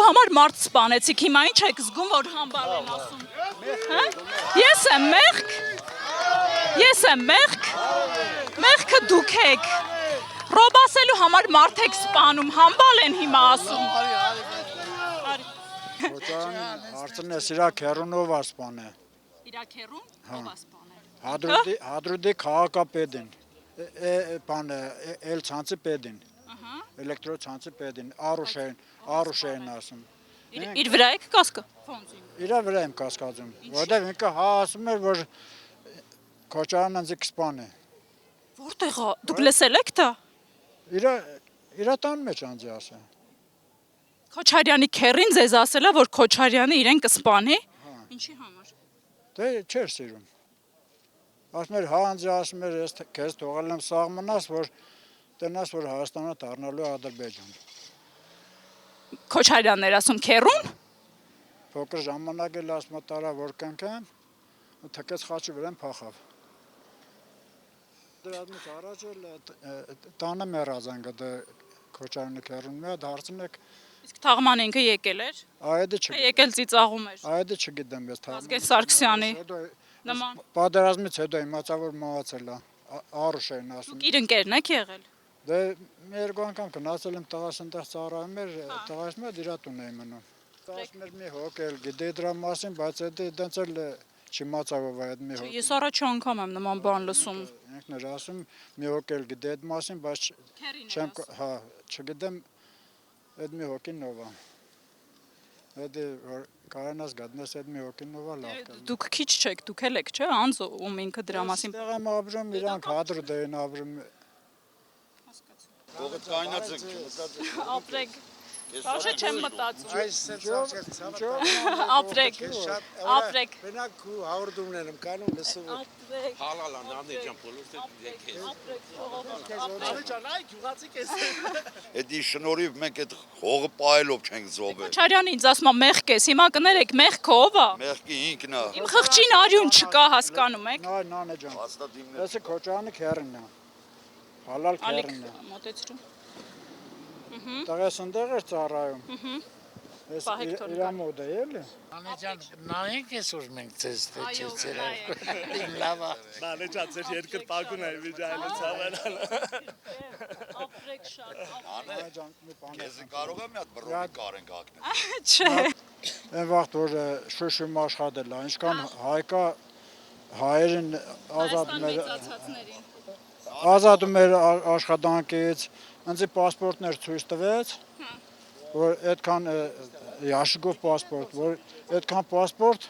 համար մարդ սպանեցիք, հիմա ինչ եք զգում, որ համբալ են ասում։ Ես եմ մեղք։ Ես եմ մեղք։ Մեղքը դուք եք։ Ռոբասելու համար մարդ եք սպանում, համբալ են հիմա ասում։ Հարցն է իրա քերունով ասպանը։ Իրա քերուն ով ասպանը։ Հադրուդի քաղաքապետին։ Բանը էլ ցանցի պետին։ Էլեկտրոցանցի պետին Արուշեն ասում։ Իր վրա եք կասկը։ Իրա վրա եմ կասկածում, որտեղ ինքը ասում էր, որ Քոչարյանն ինձ կսպանի։ Որտեղ է։ Դուք լսել եք դա։ Իրա տան մեջ անձի ասա։ Քոչարյանի քերին ձեզ ասելա, որ Քոչարյանը իրեն կսպանի։ Ինչի համար։ Դե չէր սիրում։ Ասում էր, հա անձի ասում էր, ես քեզ թողել եմ սաղ մնաս, որ տնաս, որ Հայաստանը դառնալու Ադրբեջան։ Քոչարյանն էր ասում քերուն։ Փոքր ժամանակ էլ ասում տարա, որ կնքեմ, ու թքեց խաչի վրան փախավ։ Դրանից առաջ էլ տանը մեռազանգը դե Քոչարյանը քերուն մի հատ հարցնեք։ Իսկ թաղման ինքը եկել էր։ Այդը չգիտեմ։ Եկել ծիծաղում էր։ Այդը չգիտեմ ես թաղման։ Ազգեր Սարգսյանի նման։ Պատերազմից հետո իմացա, որ մահացել է Արուշեն ասում։ Դուք իր ընկերն եք եղել։ Դե մի երկու անգամ գնացել եմ տղաս այնտեղ ծառայում էր, տղաս մոտ իր տուն էի մնում։ Տղաս մեր մի հոգ էլ գիտեի դրա մասին, բայց դա դենց էլ չիմացա ով այդ մի հոգ։ Ես առաջ անգամ եմ նման բան լսում։ Ինքն էր ասում մի հոգ էլ գիտե այդ մասին, բայց չեմ հա չգիտեմ այդ մի հոգին ով է։ Այդ կարանաս գտնես այդ մի հոգին ով է լավ։ Դուք քիչ չեք, դուք էլ եք, չէ՞, անձ ում ինքը դրա մասին։ Այստեղ եմ ապրում, իրանք հադրուդ են ապրում։ Ողը կայնացեք, Ապրեք։ Ոչ չեմ մտածում։ Այս Ապրեք։ Ապրեք։ Մենակ ու հաղորդումներ եմ կանում լսում։ Ապրեք։ հալալա նանե ջան բոլորը եկես։ Ջան, այ գյուղացիկ ես։ Էդի շնորհիվ մենք այդ հողը պայելով չենք զոհվել։ Քոչարյանը ինձ ասում է մեղք ես, հիմա կներեք մեղքը ով է։ Մեղքի ինքն է։ Իմ խղճին արյուն չկա, հասկանում եք։ Նանե ջան։ Հաստատիմներ։ Դեսը Քոչարյանը քերն է։ Հալալ Ալիք քերն է։ մոտեցրու։ Տղես ընդեղ էր ծառայում։ Ես Պահեք թողնի իրա մոտ է էլի։ Անեջան, նայենք այսօր մենք ձեզ Այո, դեչեցել։ նայեք։ Իմ լավա։ Նանեջան ձեր երկրպագուն է վիճայել ցավելան։ Ապրեք շատ։ Նանե ջան, մի բան։ Քեզ կարող եմ մի հատ բռոնի կարենք հակնել։ Չէ։ Այն վաղտ որ շուշում աշխատել է, ինչքան հայկա հայերին ազատում էր աշխատանքից, ինձի պասպորտներ ցույց տվեց, որ այդքան Yashikov պասպորտ, որ այդքան պասպորտ,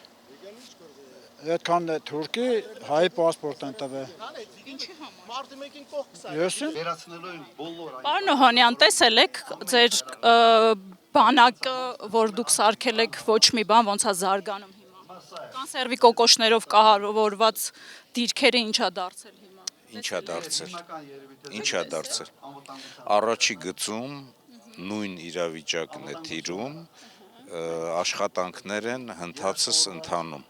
այդքան թուրքի հայ պասպորտ են տվել։ Մարտի մեկին կողքս Ես եմ Պարոն Օհանյան, տեսել եք ձեր բանակը, որ դուք սարքել եք ոչ մի բան, ոնց է զարգանում հիմա։ Կանսերվի կոկոշներով կահավորված դիրքերը ինչա դարձել հիմա։ Ինչա դարձել։ Առաջի գծում նույն իրավիճակն է տիրում, աշխատանքներ են հնդածս ընթանում։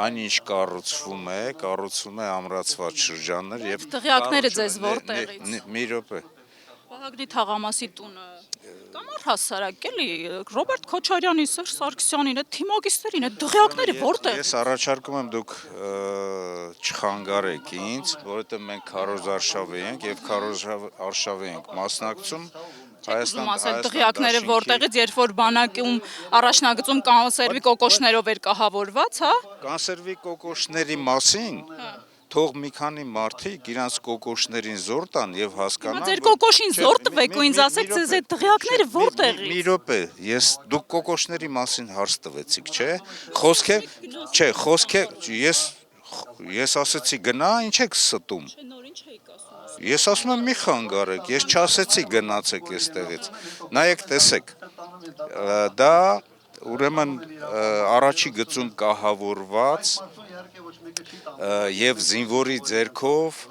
Այնինչ կառուցվում է ամրացված շրջաններ եւ Դղյակները ձեզ որտեղից։ Մի րոպե։ Վահագնի թաղամասի տունը կամ առհասարակ էլի Ռոբերտ Քոչարյանի, Սերժ Սարգսյանին, այդ թիմագիստերին, այդ դղյակները որտեղ։ Ես առաջարկում եմ դուք չխանգարեք ինձ, որովհետեւ մենք քարոզարշավի ենք եւ քարոզարշավի ենք մասնակցում Ասել դղյակները որտեղից, երբ որ բանակում առաջնագծում կանսերվի կոկոշներով էր կահավորված, հա։ Կանսերվի կոկոշների մասին թող մի քանի մարդիկ իրանց կոկոշներին զոր տան եւ հասկանան։ Ձեր կոկոշին զոր տվեք ու ինձ ասեք ձեզ այդ դղյակները որտեղից։ Մի րոպե, դուք կոկոշների մասին հարց տվեցիք, չէ։ Ես ասեցի գնա, ինչ եք ստում։ Ես ասում եմ մի խանգարեք, ես չասեցի գնացեք այստեղից։ Նայեք, տեսեք։ Դա ուրեմն առաջի գծում կահավորված եւ զինվորի ձեռքով,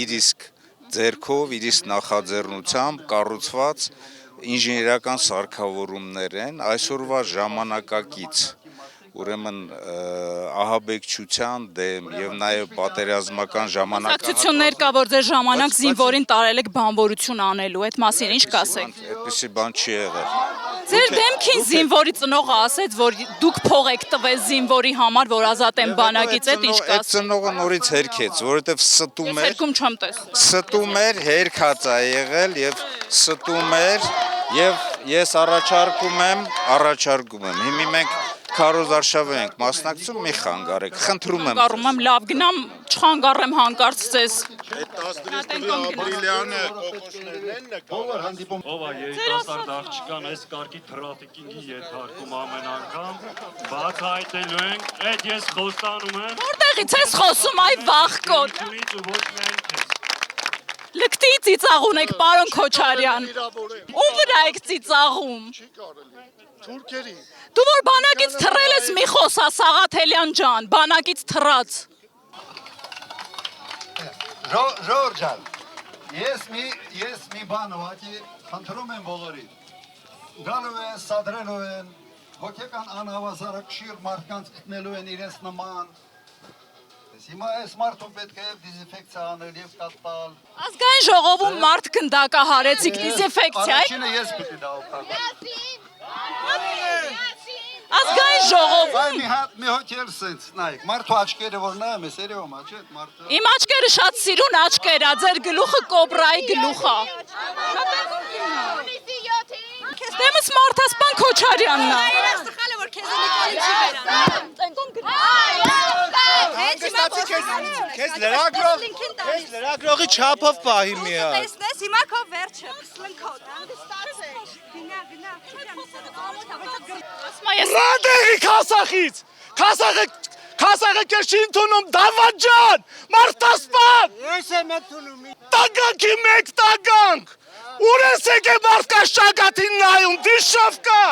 իր իսկ նախաձեռնությամբ կառուցված ինժեներական սարքավորումներ են, այսօրվա ժամանակակից ուրեմն ահաբեկչության դեմ եւ նաեւ պատերազմական ժամանակահատվածում Ակցիոններ կա, որ ձեր ժամանակ զինվորին տարել եք բանվորություն անելու, այդ մասին ինչ կասեք։ Այդպիսի բան չի եղել։ Ձեր դեմքին զինվորի ծնողը ասեց, որ դուք փող եք տվել զինվորի համար, որ ազատեն բանակից, այդ ինչ Այդ կասեք։ ծնողը նորից հերքեց, որովհետև ստում Ես էր, երկում չեմ տեսել։ ստում էր, հերքած է եղել եւ ստում էր եւ ես առաջարկում եմ։ Հիմի մենք քարոզարշավը ենք մասնակցում, մի խանգարեք, խնդրում եմ։ Կարում եմ լավ գնամ, չխանգարեմ հանկարծ ձեզ։ ապրիլյանը կոկոշներն են նկարում։ Ով է երիտասարդ աղջկան այս կարգի թրաֆիկինգի ենթարկում ամեն անգամ, բացահայտելու ենք, այդ ես խոստանում եմ, Որտեղից ես խոսում, այ վախկոտ։ ինքնից ու ոչ միայն քեզ։ Լկտի ծիծաղուն եք, պարոն Քոչարյան։ Ում վրա եք ծիծաղում։ Թուրքերի։ Դու որ բանակից թռել ես մի խոսա Սաղաթելյան ջան, բանակից թռած։ Ժորժան, ես մի բան ուղղակի խնդրում եմ բոլորին։ Գալու են, սադրելու են, հոգեկան անհավասարակշիռ մարդկանց գտնելու են իրենց նման։ Հիմա այս մարդու պետք է դիզինֆեկցիա անել եւ կատալ։ Ազգային ժողովում մարդ գնդակահարեցիք դիզինֆեկցիա։ Առաջինը ես պիտի դա օգտագործեմ։ Ազգային ժողովում Մի հոգ էլ սենց, նայեք, մարդու աչքերը որ նայում է, սերիոմ աչք է, մարդը։ իմ աչքերը շատ սիրուն աչքեր ա, ձեր գլուխը կոբրայի գլուխ ա։ Դեմս Մարթասպան Քոչարյանն ա։ Քեզ լրագրողի չափով պահի մի հատ։ Տեսնես, հիմա քո վերջը, սլնքոտ, Ասма ես Ռադեղի Քասախից։ Քասախը քեզ չի ընդունում Դավաթ ջան, Մարտասպան։ Ես եմ ընդունում։ Տագանքի մեկ տագանք։ Ուր ես եկե մարդկաշ ճակատին նայում, դիշով կա։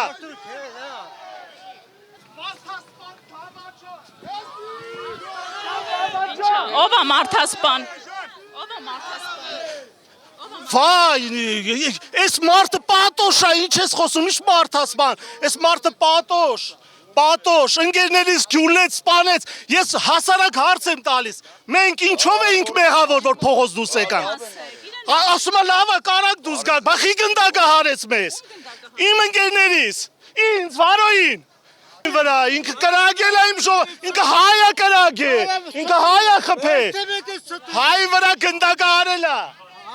ով ա Մարթասպան։ Վայ, այս մարդը պատոշ է, ինչ ես խոսում, ինչ Մարտասպան, այս մարդը պատոշ, ընկերներից գյուլեց, սպանեց, ես հասարակ հարց եմ տալիս, մենք ինչով էինք մեղավոր, որ փողոց դուս եկանք, ասում է լավ է, կարակ դուս գաք, բախի գնդակը հարեց մեզ, իմ ընկերներից, ինձ, վարոյին, վրա, ինքը կրագել է իմ ժող, ինքը հայ է կրագել, ինքը հայ է խփել, հայ վրա գնդակը հարել է,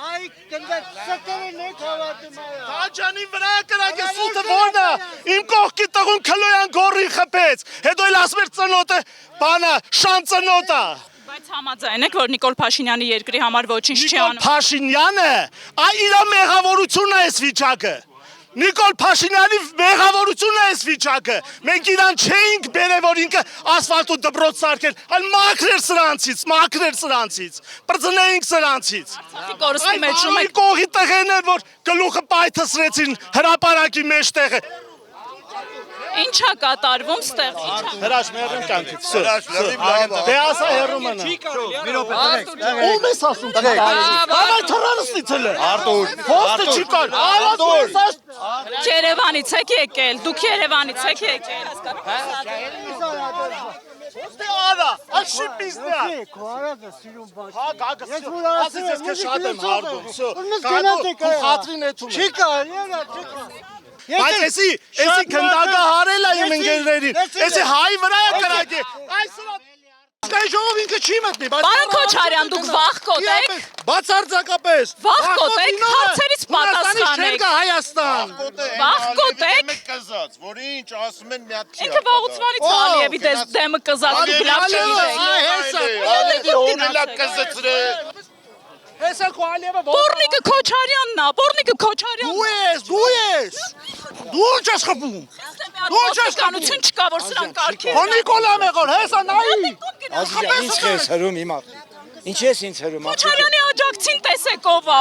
Այ կնդակ սկերն եք հավատում այա։ Տաջանի վրա կրագել սուտը որն է, իմ կողքի տղուն քլոյան գորի խփեց, հետո էլ ասում էր ծնոտը, բանա, շան ծնոտ է։ Բայց համաձայն եք, որ Նիկոլ Փաշինյանի երկրի համար ոչինչ չի Նիկոլ անում։ Փաշինյանը, իր մեղավորությունն է այս վիճակը։ Նիկոլ Փաշինյանի մեղավորությունն է այս վիճակը։ Մենք իրան չէինք բերել, որ ինքը ասֆալտու դպրոց սարքել, այլ մաքրեր սրանցից, բրձնեինք սրանցից։ Արցախի կորստի մեջում եք կողի տղեն էր, որ գլուխը պայթսրեցին հրապարակի մեջտեղը։ ինչա կատարվում ստեղ։ Հրաշ մերում կանքից։ Դե ասա հերում մնա։ Մի րոպե տղեկ։ Ում ես ասում տղեկ։ Բավայ թռանս դիցել է։ Արտուր։ Ոստը չի կար։ Արտուր։ Երևանից եք եկել, դուք Երևանից եք եկել։ Ոստը արա, աշի բիզնա։ Քո արածը սիրուն բաց։ Հա, գագս։ Ես որ Ասես ես քեզ շատ եմ հարգում։ Սո։ Գնացեք Քո խատրին էթում։ Չի կարելի, չի կարելի։ Բայց էսի քնդակը հարել է իմ ընկերներին։ Էսի հայ վրա է կրակել։ Այսօր Ազգային ժողով ինքը չի մտնի, բայց Պարոն Քոչարյան, դուք վախկոտ եք։ Բացարձակապես։ Վախկոտ եք, հարցերից պատասխանեք։ Հայաստան։ Վախկոտ եք։ Կզած, որ ինչ ասում են մի հատ չի։ Ինքը վաղուցվանից Ալիևի դեմը կզած դուք լավ չգիտեք։ Հեսա, կզծրե։ Հեսա Ալիևը Պորնիկը Քոչարյանն է, Պորնիկը Քոչարյանն։ դու ես։ Դու ինչ ես խփում։ Ոստիկանություն չկա, որ սրան կարգի։ Հո Նիկոլա մեղոր, հեսա նայի։ Ազիզա, ինչ ես հրում հիմա։ Ինչ ես ինձ հրում։ Քոչարյանի աջակցին տեսեք ով ա։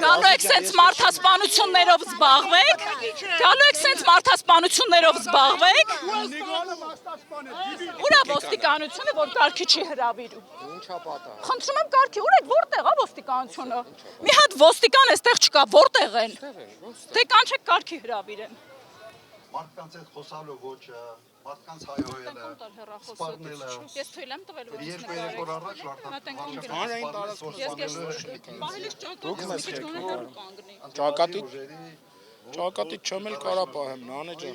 Գալու եք սենց մարդասպանություններով զբաղվեք։ Գալու եք սենց մարդասպանություններով զբաղվեք։ Ուր է ոստիկանությունը, որ կարգի չի հրավիրում։ Խնդրում եմ կարգի, ուր եք, որտեղ է ոստիկանությունը։ Մի հատ ոստիկան էստեղ չկա, որտեղ են։ Դե կանչեք կարգի հրավիրեն։ Մարդկանց հետ խոսալու ոճը, մարդկանց հայհոյելը, սպառնելը։ Ես թույլ եմ տվել, որ Երկու երեք օր առաջ Ես ճակատի Ճակատի չեմ էլ կարա պահեմ, նանե ջան։